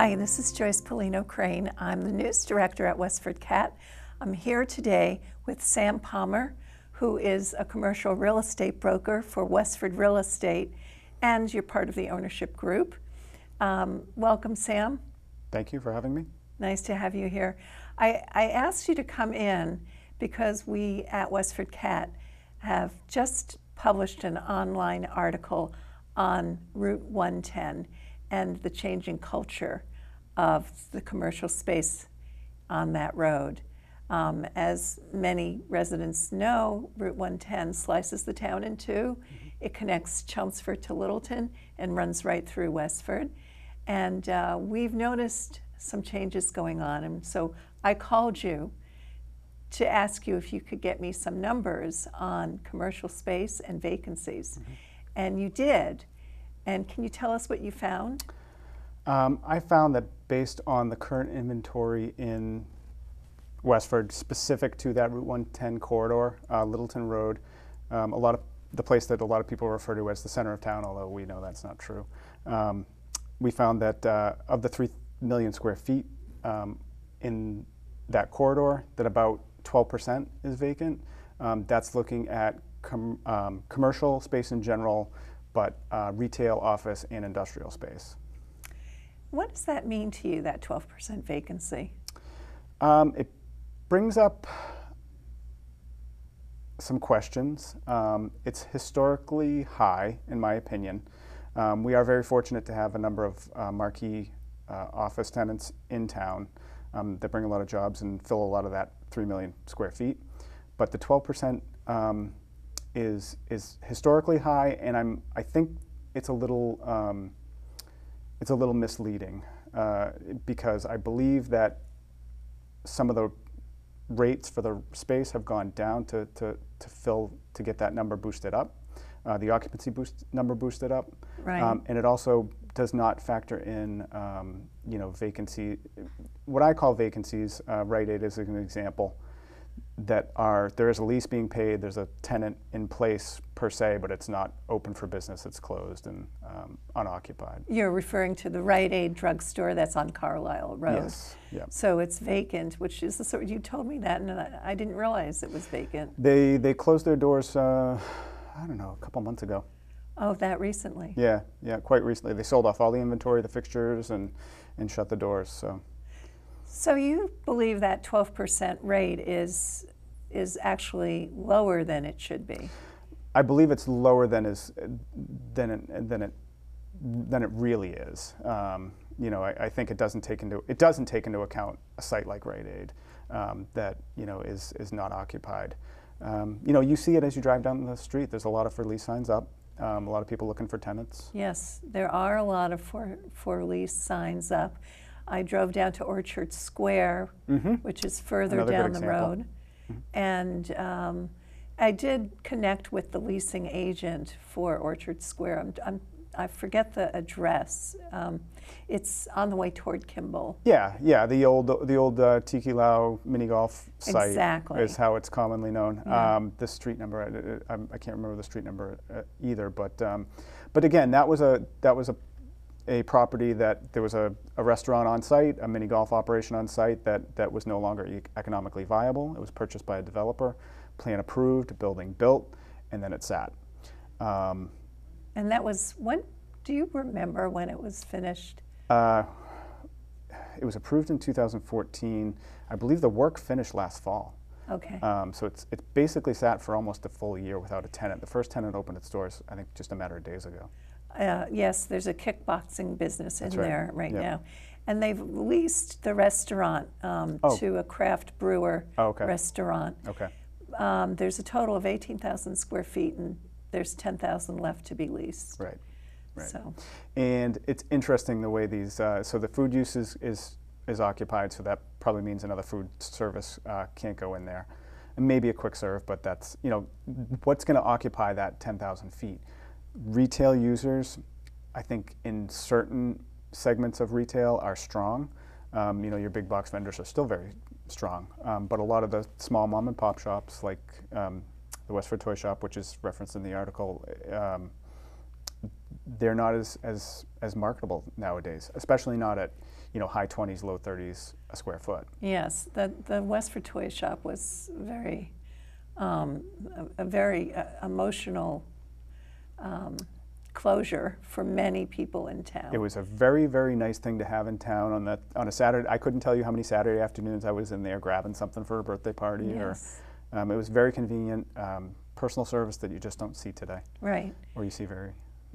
Hi, this is Joyce Polino Crane. I'm the news director at WestfordCAT. I'm here today with Sam Palmer, who is a commercial real estate broker for Westford Real Estate, and you're part of the ownership group. Welcome, Sam. Thank you for having me. Nice to have you here. I asked you to come in because we at WestfordCAT have just published an online article on Route 110 and the changing culture of the commercial space on that road. As many residents know, Route 110 slices the town in two. It connects Chelmsford to Littleton and runs right through Westford. And we've noticed some changes going on. And so I called you to ask you if you could get me some numbers on commercial space and vacancies. And you did. And can you tell us what you found? I found that based on the current inventory in Westford, specific to that Route 110 corridor, Littleton Road, the place that a lot of people refer to as the center of town, although we know that's not true. We found that of the 3 million square feet in that corridor, that about 12% is vacant. That's looking at commercial space in general, but retail, office, and industrial space. What does that mean to you, that 12% vacancy? It brings up some questions. It's historically high, in my opinion. We are very fortunate to have a number of marquee office tenants in town that bring a lot of jobs and fill a lot of that 3 million square feet. But the 12% is historically high, and I think it's a little misleading because I believe that some of the rates for the space have gone down to get that number boosted up, the occupancy number boosted up, right. And it also does not factor in vacancy. What I call vacancies, Rite Aid is an example. There is a lease being paid, there's a tenant in place per se, but it's not open for business, it's closed and unoccupied. You're referring to the Rite Aid drugstore that's on Carlisle Road. Yes, yeah. So it's vacant, which is the sort, you told me that and I didn't realize it was vacant. They closed their doors, I don't know, a couple months ago. Oh, that recently? Yeah, quite recently. They sold off all the inventory, the fixtures, and shut the doors, so. So you believe that 12% rate is actually lower than it should be? I believe it's lower than it really is. I think it doesn't take into account a site like Rite Aid that is not occupied. You see it as you drive down the street. There's a lot of for lease signs up. A lot of people looking for tenants. Yes, there are a lot of for lease signs up. I drove down to Orchard Square, which is further down the road, and I did connect with the leasing agent for Orchard Square. I forget the address. It's on the way toward Kimball. Yeah, the old Tiki Lau mini golf site is how it's commonly known. Yeah. The street number, I can't remember the street number either, but again, that was a property that there was a restaurant on site, a mini golf operation on site that was no longer economically viable. It was purchased by a developer, plan approved, building built, and then it sat. And that was, when, do you remember when it was finished? It was approved in 2014. I believe the work finished last fall. Okay. So it basically sat for almost a full year without a tenant. The first tenant opened its doors, I think, just a matter of days ago. Yes, there's a kickboxing business in there right yeah. now. And they've leased the restaurant to a craft brewer restaurant. Okay. There's a total of 18,000 square feet, and there's 10,000 left to be leased. Right. So. And it's interesting the way these, so the food use is occupied, so that probably means another food service can't go in there. And maybe a quick serve, but that's, what's going to occupy that 10,000 feet? Retail users, I think in certain segments of retail are strong. Your big box vendors are still very strong, but a lot of the small mom and pop shops like the Westford Toy Shop, which is referenced in the article, they're not as marketable nowadays, especially not at high 20s, low 30s a square foot. Yes, the Westford Toy Shop was very, a very emotional closure for many people in town. It was a very, very nice thing to have in town on a Saturday. I couldn't tell you how many Saturday afternoons I was in there grabbing something for a birthday party. Yes. Or it was very convenient, personal service that you just don't see today. Right. Or you see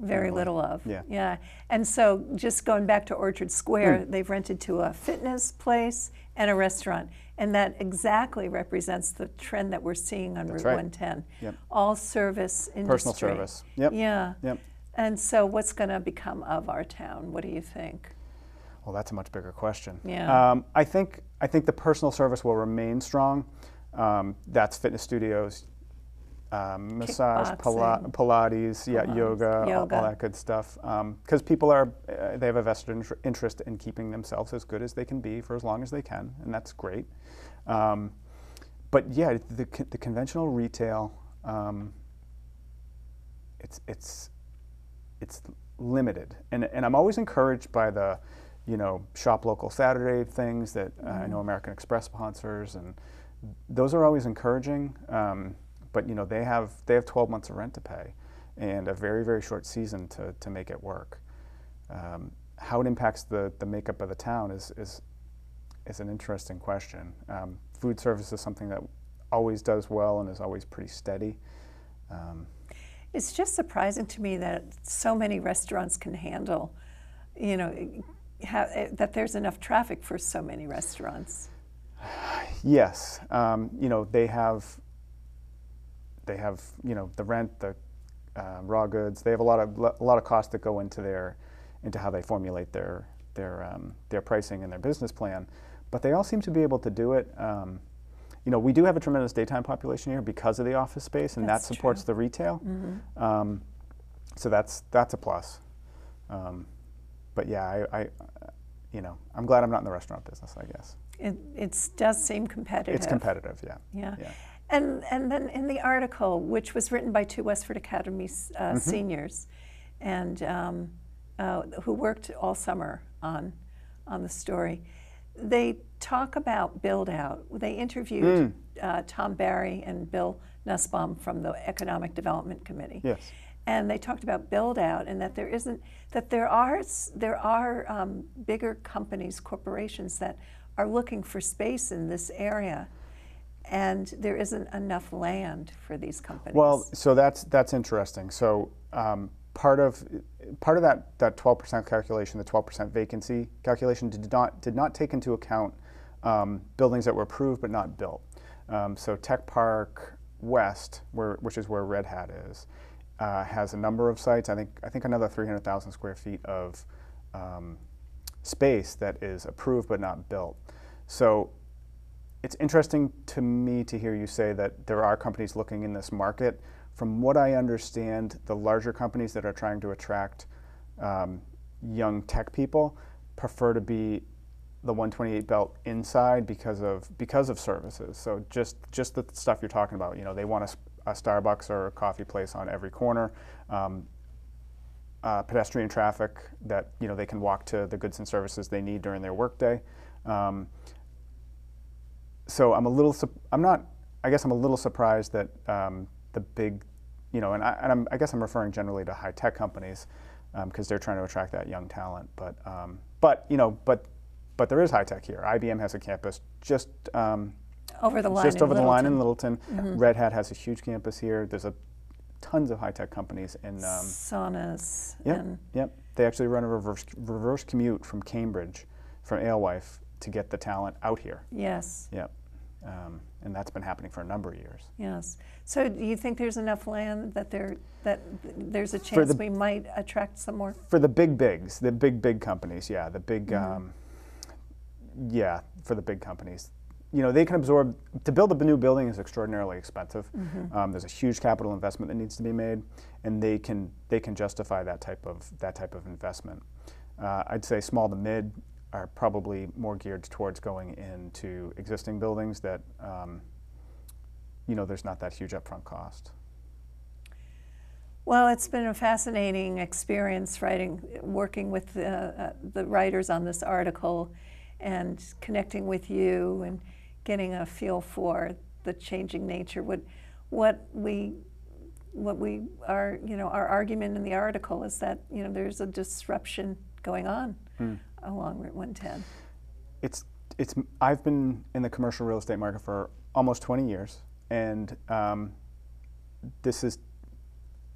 very little of. Yeah. Yeah. And so just going back to Orchard Square, they've rented to a fitness place and a restaurant. And that exactly represents the trend that we're seeing on Route 110. Yep. All service industry. Personal service. Yep. Yeah. Yep. And so what's going to become of our town? What do you think? Well, that's a much bigger question. Yeah. I think the personal service will remain strong. That's fitness studios, massage, Pilates, yoga, all that good stuff. Because people they have a vested interest in keeping themselves as good as they can be for as long as they can, and that's great. But yeah, the conventional retail, it's limited, and I'm always encouraged by the, shop local Saturday things that I know American Express sponsors, and those are always encouraging. But they have 12 months of rent to pay, and a very, very short season to make it work. How it impacts the makeup of the town is an interesting question. Food service is something that always does well and is always pretty steady. It's just surprising to me that so many restaurants can handle, that there's enough traffic for so many restaurants. Yes, they have the rent, the raw goods. They have a lot of costs that go into how they formulate their pricing and their business plan, but they all seem to be able to do it. We do have a tremendous daytime population here because of the office space, and that supports the retail. Mm-hmm. So that's a plus. But yeah, I'm glad I'm not in the restaurant business, I guess. It does seem competitive. It's competitive, yeah. Yeah. And then in the article, which was written by 2 Westford Academy seniors, and who worked all summer on the story, they talk about build out. They interviewed Tom Barry and Bill Nussbaum from the Economic Development Committee. Yes. And they talked about build out, and that there are bigger companies, corporations that are looking for space in this area, and there isn't enough land for these companies. Well, so that's interesting. So part of that 12% calculation, the 12% vacancy calculation, did not take into account buildings that were approved but not built. So Tech Park West, which is where Red Hat is, has a number of sites. I think another 300,000 square feet of space that is approved but not built. So it's interesting to me to hear you say that there are companies looking in this market. From what I understand, the larger companies that are trying to attract young tech people prefer to be the 128 belt inside because of services. So just the stuff you're talking about. They want a Starbucks or a coffee place on every corner. Pedestrian traffic that they can walk to the goods and services they need during their workday. So I guess I'm a little surprised that the big, I guess I'm referring generally to high tech companies because they're trying to attract that young talent. But there is high tech here. IBM has a campus just over the line in Littleton. Mm-hmm. Red Hat has a huge campus here. There's tons of high tech companies in saunas. Yep. They actually run a reverse commute from Cambridge, from Alewife, to get the talent out here. Yes. Yep. And that's been happening for a number of years. Yes. So do you think there's enough land that there's a chance we might attract some more? For the big bigs, the big companies, yeah. The big, for the big companies. They can absorb, to build a new building is extraordinarily expensive. Mm-hmm. There's a huge capital investment that needs to be made, and they can justify that type of investment. I'd say small to mid are probably more geared towards going into existing buildings that, there's not that huge upfront cost. Well, it's been a fascinating experience working with the writers on this article and connecting with you and getting a feel for the changing nature. What we are, our argument in the article is that, there's a disruption going on along Route 110. I've been in the commercial real estate market for almost 20 years, and this is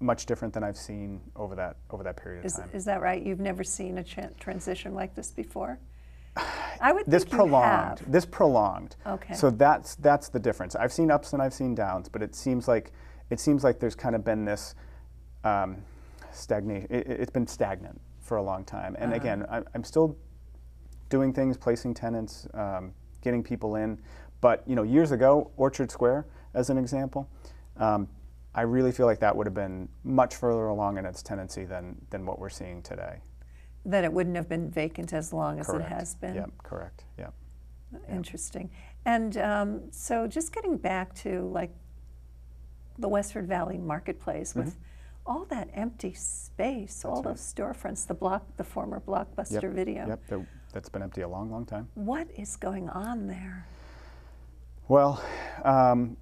much different than I've seen over that period of time. Is that right? You've never seen a transition like this before? I would This think you have. This prolonged. Okay. So that's the difference. I've seen ups and I've seen downs, but it seems like there's kind of been this stagnation. It's been stagnant for a long time. And again, I'm still doing things, placing tenants, getting people in. But years ago, Orchard Square, as an example, I really feel like that would have been much further along in its tenancy than what we're seeing today. That it wouldn't have been vacant as long as Correct. it has been. Yep, correct. Yep. Interesting. And so just getting back to the Westford Valley Marketplace with all that empty space, all those storefronts, the former Blockbuster Video. Yep, that's been empty a long, long time. What is going on there? Well,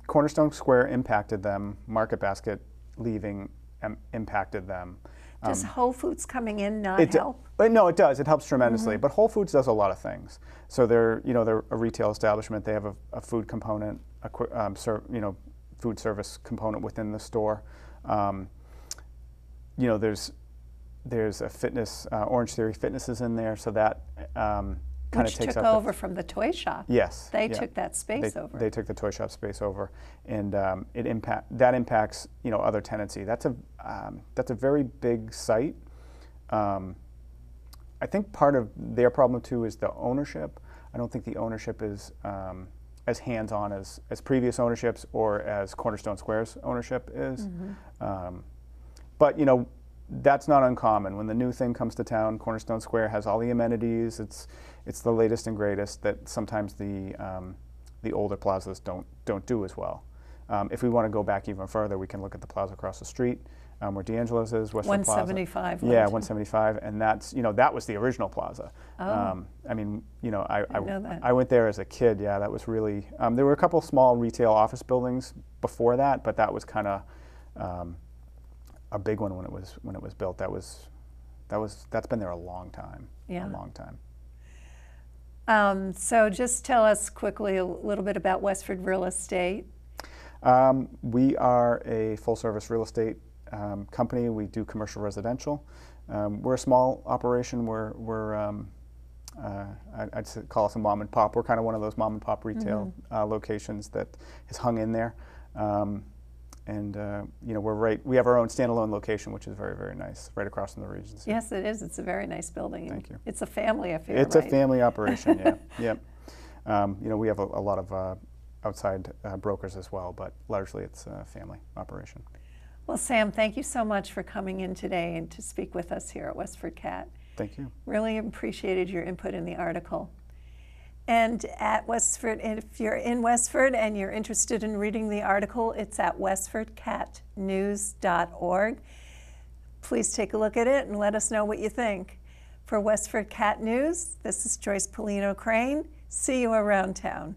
Cornerstone Square impacted them. Market Basket leaving impacted them. Does Whole Foods coming in not help? No, it does. It helps tremendously. But Whole Foods does a lot of things. So they're a retail establishment. They have a food component, food service component within the store. There's a fitness. Orange Theory Fitness is in there, so that kind of takes took over from the toy shop. Yes, they took that space over. They took the toy shop space over, and that impacts other tenancy. That's a very big site. I think part of their problem too is the ownership. I don't think the ownership is as hands-on as previous ownerships or as Cornerstone Square's ownership is. But that's not uncommon. When the new thing comes to town, Cornerstone Square has all the amenities. It's the latest and greatest that sometimes the older plazas don't do as well. If we want to go back even further, we can look at the plaza across the street where D'Angelo's is, Westford 175. Plaza. Yeah, 175, and that's that was the original plaza. Oh. I went there as a kid. Yeah, that was really. There were a couple small retail office buildings before that, but that was kind of a big one when it was built. That's been there a long time. Yeah. A long time. So just tell us quickly a little bit about Westford Real Estate. We are a full-service real estate company. We do commercial residential. We're a small operation. I'd call us a mom and pop. We're kind of one of those mom and pop retail locations that is hung in there. We have our own standalone location, which is very, very nice, right across from the Regency. Yes, it is. It's a very nice building. Thank you. It's a family affair. It's a family operation. Yeah. Yep. We have a lot of outside brokers as well, but largely it's a family operation. Well, Sam, thank you so much for coming in today and to speak with us here at WestfordCAT. Thank you. Really appreciated your input in the article. And at Westford, if you're in Westford and you're interested in reading the article, it's at westfordcatnews.org. Please take a look at it and let us know what you think. For WestfordCAT News, this is Joyce Polino Crane. See you around town.